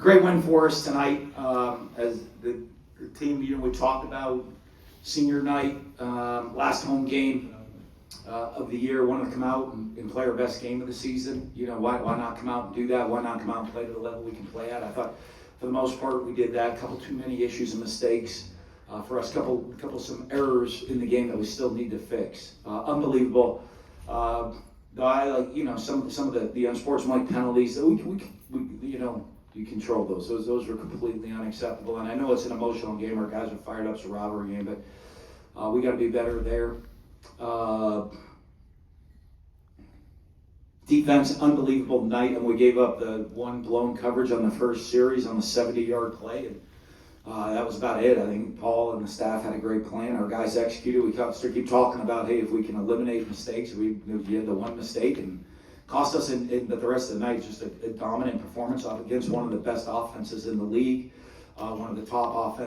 Great win for us tonight. As the team, we talked about senior night, last home game of the year. Wanted to come out and play our best game of the season. Why not come out and do that? Why not come out and play to the level we can play at? I thought for the most part we did that. A couple too many issues and mistakes for us. Couple some errors in the game that we still need to fix. Unbelievable. I like some of the unsportsmanlike penalties that we you control those. Those were completely unacceptable. And I know it's an emotional game. Our guys are fired up. It's a rivalry game, but we got to be better there. Defense, unbelievable night, and we gave up the one blown coverage on the first series on the 70-yard play. And that was about it. I think Paul and the staff had a great plan. Our guys executed. We keep talking about, hey, if we can eliminate mistakes, we had the one mistake and cost us in the rest of the night just a dominant performance against one of the best offenses in the league, one of the top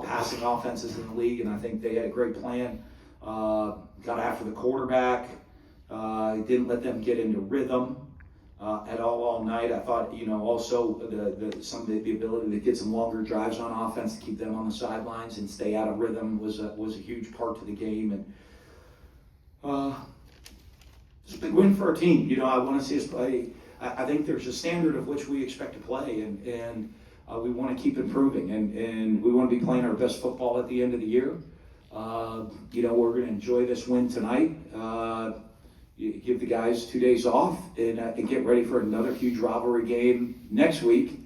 passing offenses in the league, and I think they had a great plan. Got after the quarterback, didn't let them get into rhythm at all night. I thought, also the ability to get some longer drives on offense to keep them on the sidelines and stay out of rhythm was a huge part to the game. And it's a big win for our team. I want to see us play. I think there's a standard of which we expect to play, and we want to keep improving, and we want to be playing our best football at the end of the year. We're going to enjoy this win tonight. Give the guys 2 days off and get ready for another huge rivalry game next week.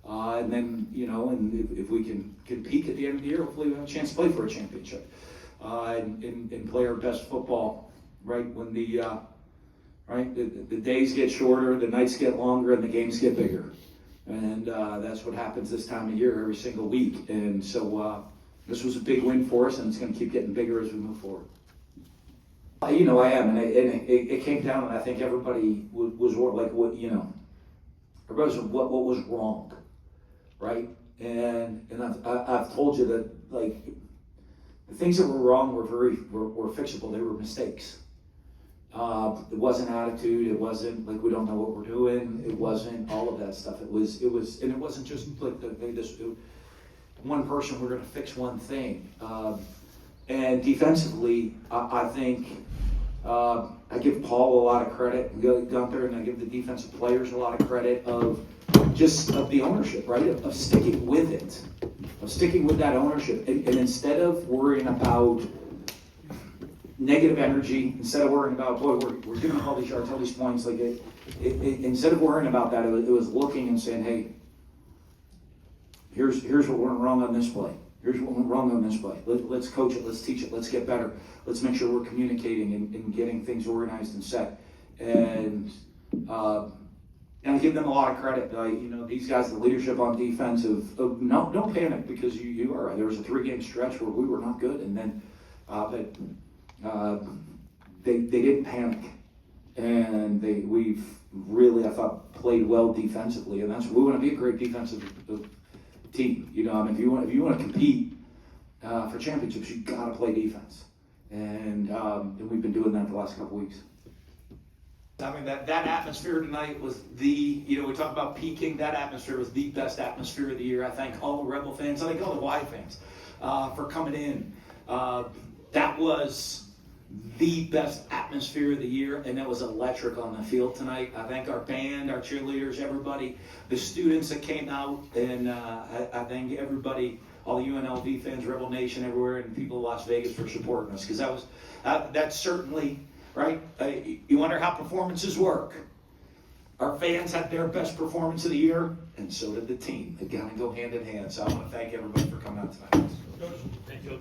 And then, and if we can peak at the end of the year, hopefully we have a chance to play for a championship and play our best football right when the days get shorter, the nights get longer, and the games get bigger. And that's what happens this time of year every single week. And so this was a big win for us, and it's going to keep getting bigger as we move forward. I am, and it came down, and I think everybody was like, everybody was what was wrong, right? And I've told you that the things that were wrong were fixable. They were mistakes. It wasn't attitude. It wasn't like we don't know what we're doing. It wasn't all of that stuff. It was, and it wasn't just like one person. We're going to fix one thing. And defensively, I think I give Paul a lot of credit, Gunther, and I give the defensive players a lot of credit of the ownership, right? Of sticking with it, of sticking with that ownership, and instead of worrying about negative energy, instead of worrying about, boy, we're giving all these yards, all these points, instead of worrying about that, it was looking and saying, hey, here's what went wrong on this play. Here's what went wrong on this play. Let's coach it. Let's teach it. Let's get better. Let's make sure we're communicating and getting things organized and set. And I give them a lot of credit. These guys, the leadership on defense of no, don't panic because you are right. There was a 3-game stretch where we were not good, and then but they didn't panic, and we've really, I thought, played well defensively, and we want to be a great defensive team. If you want to compete for championships, you got to play defense, and we've been doing that the last couple weeks. I mean, that atmosphere tonight was we talk about peaking. That atmosphere was the best atmosphere of the year. I thank all the Rebel fans. I thank all the Hawaiʻi fans for coming in. That was the best atmosphere of the year, and that was electric on the field tonight. I thank our band, our cheerleaders, everybody, the students that came out, and I thank everybody, all the UNLV fans, Rebel Nation, everywhere, and people in Las Vegas for supporting us, because that's certainly, right? You wonder how performances work. Our fans had their best performance of the year, and so did the team. They got to go hand in hand. So I want to thank everybody for coming out tonight. Thank you.